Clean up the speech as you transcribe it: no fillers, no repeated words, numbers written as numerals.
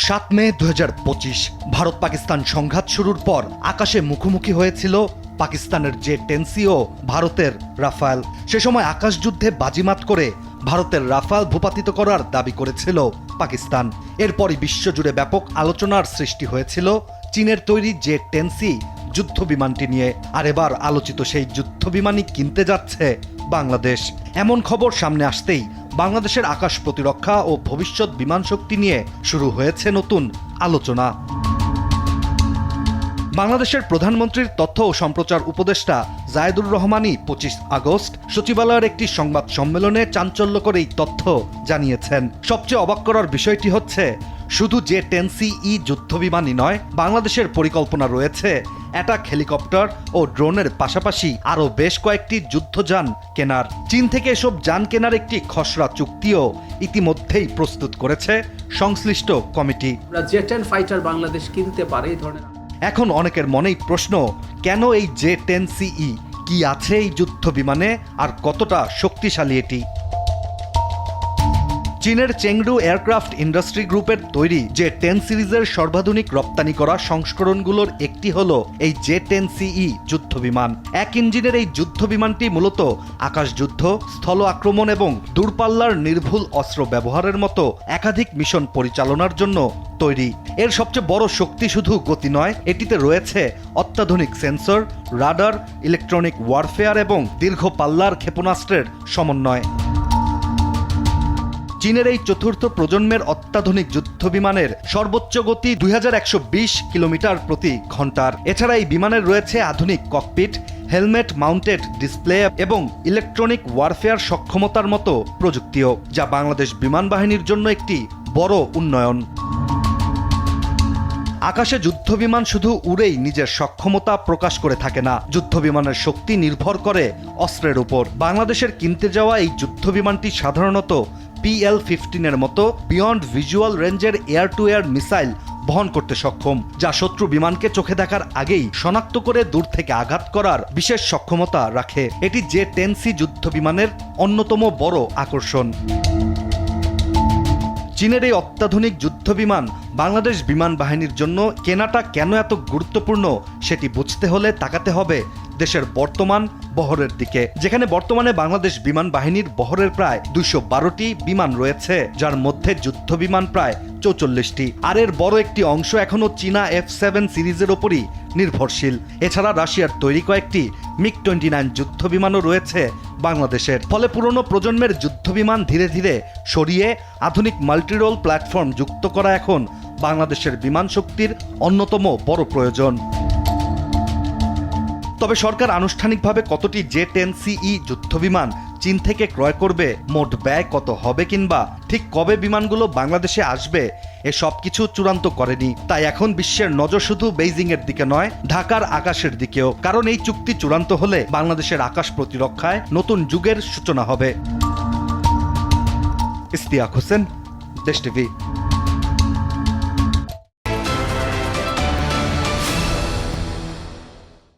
7 মে 2025 ভারত পাকিস্তান সংঘাত শুরুর পর আকাশে মুখোমুখি হয়েছিল পাকিস্তানের জে-10C ও ভারতের রাফাল। সে সময় আকাশ যুদ্ধে বাজিমাত করে ভারতের রাফাল ভূপাতিত করার দাবি করেছিল পাকিস্তান। এরপরই বিশ্বজুড়ে ব্যাপক আলোচনার সৃষ্টি হয়েছিল চীনের তৈরি জে-10C যুদ্ধ বিমানটি নিয়ে। আর এবার আলোচিত সেই যুদ্ধ বিমানই কিনতে যাচ্ছে বাংলাদেশ। এমন খবর সামনে আসতেই বাংলাদেশের আকাশ প্রতিরক্ষা ও ভবিষ্যৎ বিমান শক্তি নিয়ে শুরু হয়েছে নতুন আলোচনা। বাংলাদেশের প্রধানমন্ত্রীর তথ্য ও সম্প্রচার উপদেষ্টা জায়েদুর রহমানই 25 আগস্ট সচিবালয়ের একটি সংবাদ সম্মেলনে চাঞ্চল্যকর এই তথ্য জানিয়েছেন। সবচেয়ে অবাক করার বিষয়টি হচ্ছে, শুধু জে-10CE যুদ্ধ বিমানই নয়, বাংলাদেশের পরিকল্পনা রয়েছে অ্যাটাক হেলিকপ্টার ও ড্রোনের পাশাপাশি আরও বেশ কয়েকটি যুদ্ধযান কেনার। চীন থেকে এসব যান কেনার একটি খসড়া চুক্তিও ইতিমধ্যেই প্রস্তুত করেছে সংশ্লিষ্ট কমিটি। জে-10 ফাইটার বাংলাদেশ কিনতে পারে এই ধরনের। এখন অনেকের মনেই প্রশ্ন, কেন এই জে-10CE? কি আছে এই যুদ্ধ বিমানে আর কতটা শক্তিশালী এটি? চীনের চেংডু এয়ারক্রাফট ইন্ডাস্ট্রি গ্রুপের তৈরি জে-10 সিরিজের সর্বাধুনিক রপ্তানি করা সংস্করণগুলোর একটি হলো এই জে-10CE যুদ্ধ বিমান। এক ইঞ্জিনের এই যুদ্ধ বিমানটি মূলত আকাশ যুদ্ধ, স্থল আক্রমণ এবং দূরপাল্লার নির্ভুল অস্ত্র ব্যবহারের মতো একাধিক মিশন পরিচালনার জন্য তৈরি। এর সবচেয়ে বড় শক্তি শুধু গতি নয়, এটিতে রয়েছে অত্যাধুনিক সেন্সর, রাডার, ইলেকট্রনিক ওয়ারফেয়ার এবং দীর্ঘ পাল্লার ক্ষেপণাস্ত্রের সমন্বয়। চীনের এই চতুর্থ প্রজন্মের অত্যাধুনিক যুদ্ধ বিমানের সর্বোচ্চ গতি 2120 কিলোমিটার প্রতি ঘন্টার। এছাড়া এই বিমানের রয়েছে আধুনিক ককপিট, হেলমেট মাউন্টেড ডিসপ্লে এবং ইলেকট্রনিক ওয়ারফেয়ার সক্ষমতার মতো প্রযুক্তিও, যা বাংলাদেশ বিমান বাহিনীর জন্য একটি বড় উন্নয়ন। আকাশে যুদ্ধ বিমান শুধু উড়েই নিজের সক্ষমতা প্রকাশ করে থাকে না, যুদ্ধ বিমানের শক্তি নির্ভর করে অস্ত্রের উপর। বাংলাদেশের কিনতে যাওয়া এই যুদ্ধ বিমানটি সাধারণত PL-15 মতো বিয়ন্ড ভিজুয়াল রেঞ্জের এয়ার টু এয়ার মিসাইল বহন করতে সক্ষম, যা শত্রু বিমানকে চোখে দেখার আগেই শনাক্ত করে দূর থেকে আঘাত করার বিশেষ সক্ষমতা রাখে। এটি জে-10C যুদ্ধ বিমানের অন্যতম বড় আকর্ষণ। চীনের এই অত্যাধুনিক যুদ্ধ বিমান বাংলাদেশ বিমান বাহিনীর জন্য কেনাটা কেন এত গুরুত্বপূর্ণ সেটি বুঝতে হলে তাকাতে হবে দেশের বর্তমান বহরের দিকে, যেখানে বর্তমানে বাংলাদেশ বিমান বাহিনীর বহরের প্রায় 212টি বিমান রয়েছে, যার মধ্যে যুদ্ধ বিমান প্রায় 44টি। আর এর বড় একটি অংশ এখনও চীনা F-7 সিরিজের ওপরই নির্ভরশীল। এছাড়া রাশিয়ার তৈরি কয়েকটি MiG-29 যুদ্ধ বিমানও রয়েছে বাংলাদেশের। ফলে পুরনো প্রজন্মের যুদ্ধ বিমান ধীরে ধীরে সরিয়ে আধুনিক মাল্টিরোল প্ল্যাটফর্ম যুক্ত করা এখন বাংলাদেশের বিমান শক্তির অন্যতম বড় প্রয়োজন। তবে সরকার আনুষ্ঠানিকভাবে কতটি জে-10CE যুদ্ধ বিমান চীন থেকে ক্রয় করবে, মোট ব্যয় কত হবে, কিংবা ঠিক কবে বিমানগুলো বাংলাদেশে আসবে, এসব কিছু চূড়ান্ত করেনি। তাই এখন বিশ্বের নজর শুধু বেইজিং এর দিকে নয়, ঢাকার আকাশের দিকেও। কারণ এই চুক্তি চূড়ান্ত হলে বাংলাদেশের আকাশ প্রতিরক্ষায় নতুন যুগের সূচনা হবে। ইশতিয়াক হোসেন, দেশ টিভি।